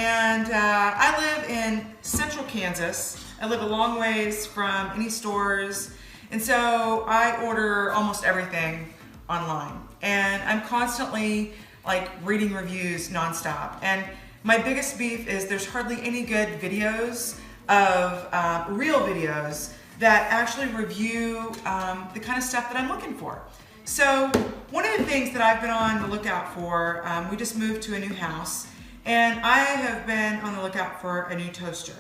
and I live in central Kansas. I live a long ways from any stores, and so I order almost everything online. And I'm constantly like reading reviews nonstop. And my biggest beef is there's hardly any good videos of real videos that actually review the kind of stuff that I'm looking for. So one of the things that I've been on the lookout for, we just moved to a new house, and I have been on the lookout for a new toaster.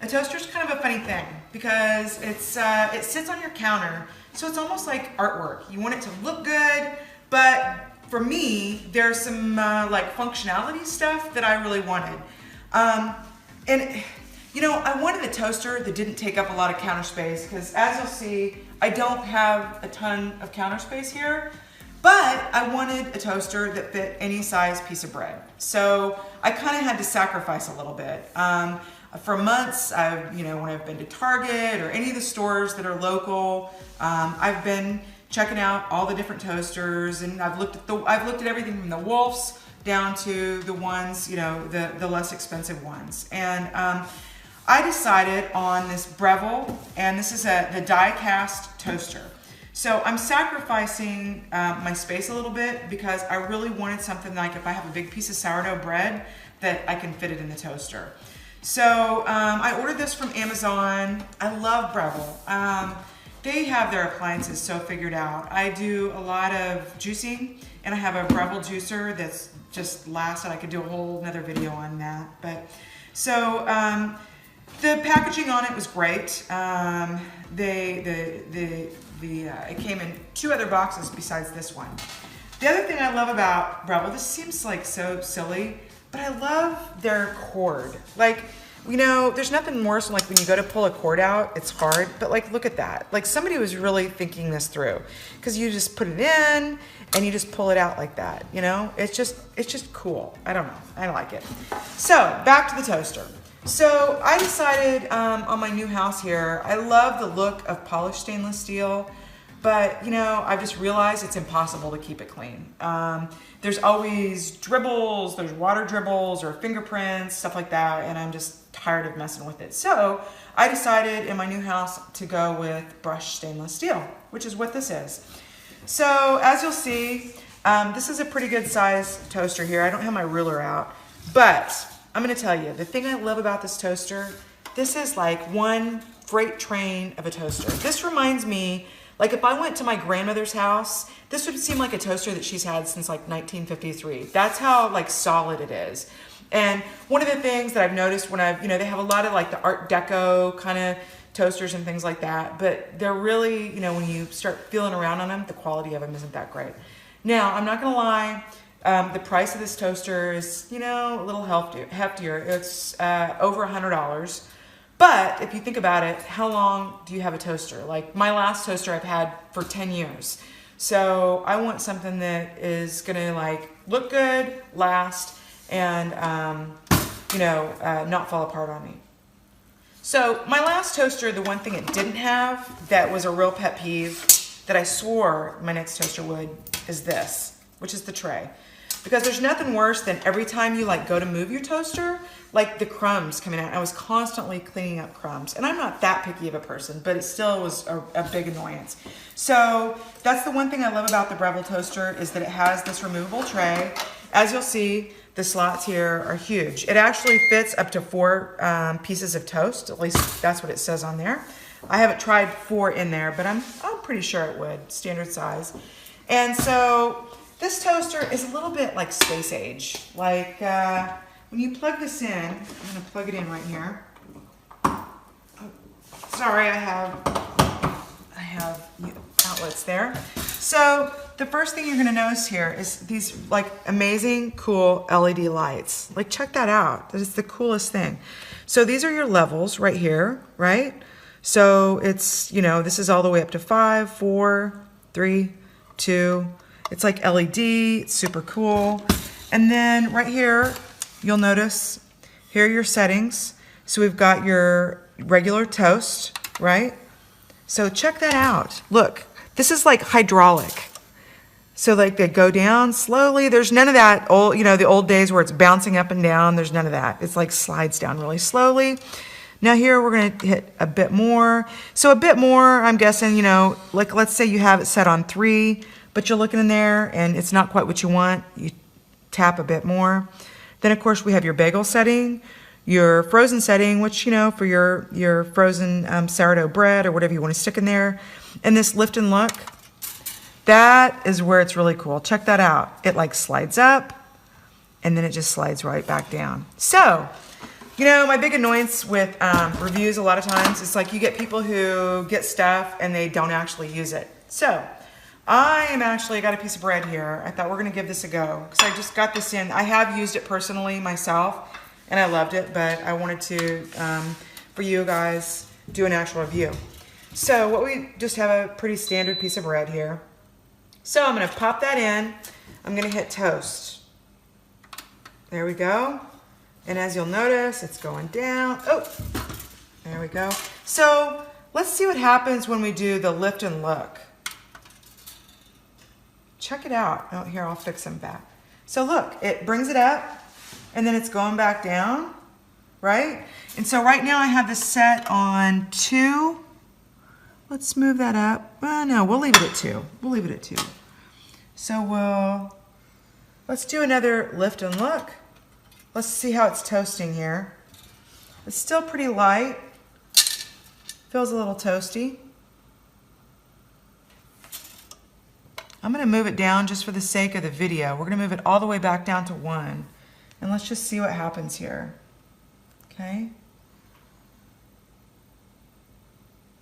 A toaster is kind of a funny thing because it sits on your counter, so it's almost like artwork. You want it to look good, but for me, there's some like functionality stuff that I really wanted. And you know, I wanted a toaster that didn't take up a lot of counter space because, as you'll see, I don't have a ton of counter space here, but I wanted a toaster that fit any size piece of bread. So I kind of had to sacrifice a little bit. For months, when I've been to Target or any of the stores that are local, I've been checking out all the different toasters, and I've looked at everything from the Wolf's down to the ones, the less expensive ones. And I decided on this Breville, and this is the die-cast toaster. So I'm sacrificing my space a little bit because I really wanted something like if I have a big piece of sourdough bread that I can fit it in the toaster. So I ordered this from Amazon. I love Breville. They have their appliances so figured out. I do a lot of juicing, and I have a Breville juicer that's just lasted. I could do a whole another video on that. But so the packaging on it was great. It came in 2 other boxes besides this one. The other thing I love about Breville, this seems like so silly, but I love their cord. Like, there's nothing worse than like when you go to pull a cord out, it's hard, but like, look at that. Like somebody was really thinking this through because you just put it in and you just pull it out like that, It's just cool. I don't know, I like it. So back to the toaster. So I decided on my new house here, I love the look of polished stainless steel, but I've just realized it's impossible to keep it clean. There's always dribbles, there's water dribbles or fingerprints, stuff like that, and I'm just tired of messing with it. So I decided in my new house to go with brushed stainless steel, which is what this is. So as you'll see, this is a pretty good size toaster here. I don't have my ruler out, but I'm gonna tell you, the thing I love about this toaster, this is like one freight train of a toaster. This reminds me, like if I went to my grandmother's house, this would seem like a toaster that she's had since like 1953. That's how like solid it is. And one of the things that I've noticed when they have a lot of like the Art Deco kind of toasters and things like that, but they're really, when you start feeling around on them, the quality of them isn't that great. Now, I'm not gonna lie, the price of this toaster is, a little heftier. It's over $100. But if you think about it, how long do you have a toaster? Like my last toaster I've had for 10 years. So I want something that is gonna like look good, last, and not fall apart on me. So my last toaster, the one thing it didn't have that was a real pet peeve that I swore my next toaster would is this, which is the tray. Because there's nothing worse than every time you like go to move your toaster, like the crumbs coming out. I was constantly cleaning up crumbs. And I'm not that picky of a person, but it still was a big annoyance. So that's the one thing I love about the Breville toaster is that it has this removable tray. As you'll see, the slots here are huge. It actually fits up to 4 pieces of toast. At least that's what it says on there. I haven't tried 4 in there, but I'm pretty sure it would, standard size. And so this toaster is a little bit like space age. Like when you plug this in, I'm gonna plug it in right here. Oh, sorry, I have outlets there. So the first thing you're gonna notice here is these like amazing, cool LED lights. Like check that out, that is the coolest thing. So these are your levels right here, right? So it's, this is all the way up to 5, 4, 3, 2. It's like LED, it's super cool. And then right here, you'll notice, here are your settings. So we've got your regular toast, right? So check that out. Look, this is like hydraulic. So like they go down slowly. There's none of that old, you know, the old days where it's bouncing up and down. There's none of that. It's like slides down really slowly. Now here we're gonna hit a bit more. So a bit more, I'm guessing, you know, like let's say you have it set on 3, but you're looking in there and it's not quite what you want. You tap a bit more. Then of course we have your bagel setting, your frozen setting, which, you know, for your frozen sourdough bread or whatever you want to stick in there. And this lift and look, that is where it's really cool. Check that out. It like slides up and then it just slides right back down. So, you know, my big annoyance with reviews a lot of times, it's like you get people who get stuff and they don't actually use it. So I got a piece of bread here. I thought we're gonna give this a go because I just got this in. I have used it personally myself and I loved it, but I wanted to, for you guys, do an actual review. So what we just have a pretty standard piece of bread here. So I'm gonna pop that in. I'm gonna hit toast. There we go. And as you'll notice, it's going down. Oh, there we go. So let's see what happens when we do the lift and look. Check it out. Oh, here, I'll fix them back. So look, it brings it up and then it's going back down, right? And so right now I have this set on 2. Let's move that up. Well, no, we'll leave it at 2. We'll leave it at 2. So let's do another lift and look. Let's see how it's toasting here. It's still pretty light. Feels a little toasty. I'm gonna move it down just for the sake of the video. We're gonna move it all the way back down to 1. And let's just see what happens here. Okay.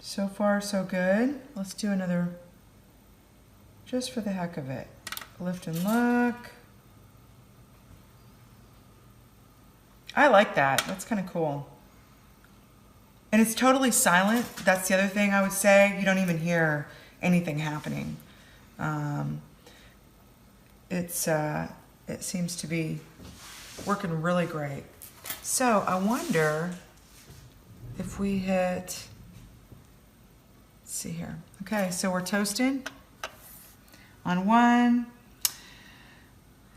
So far, so good. Let's do another, just for the heck of it. Lift and look. I like that. That's kind of cool. And it's totally silent. That's the other thing I would say. You don't even hear anything happening. It seems to be working really great. So I wonder if we hit, let's see here. Okay, so we're toasting on 1.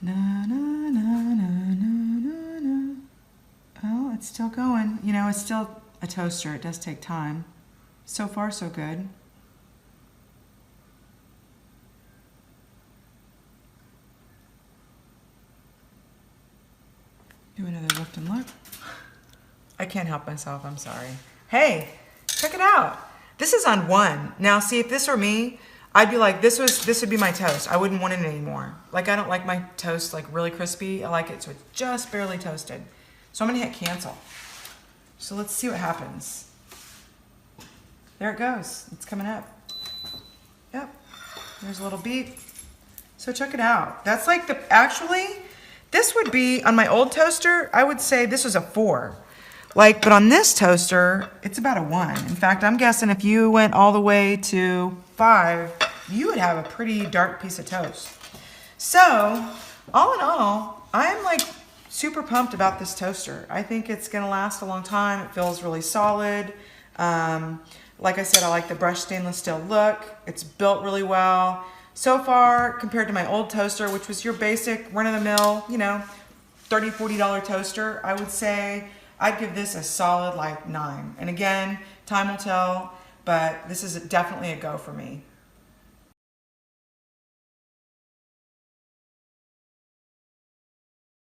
Na, na, na, na, na, na, na. Oh, it's still going. You know, it's still a toaster. It does take time. So far, so good. Do another lift and look. I can't help myself, I'm sorry. Hey, check it out. This is on 1. Now see, if this were me, I'd be like, this would be my toast. I wouldn't want it anymore. Like, I don't like my toast like really crispy. I like it so it's just barely toasted. So I'm gonna hit cancel. So let's see what happens. There it goes, it's coming up. Yep, there's a little beep. So check it out. That's like actually, this would be, on my old toaster, I would say this was a 4. Like, but on this toaster, it's about a 1. In fact, I'm guessing if you went all the way to 5, you would have a pretty dark piece of toast. So, all in all, I'm like super pumped about this toaster. I think it's gonna last a long time. It feels really solid. Like I said, I like the brushed stainless steel look. It's built really well. So far, compared to my old toaster, which was your basic run-of-the-mill, you know, $30, $40 toaster, I would say I'd give this a solid like 9. And again, time will tell, but this is definitely a go for me.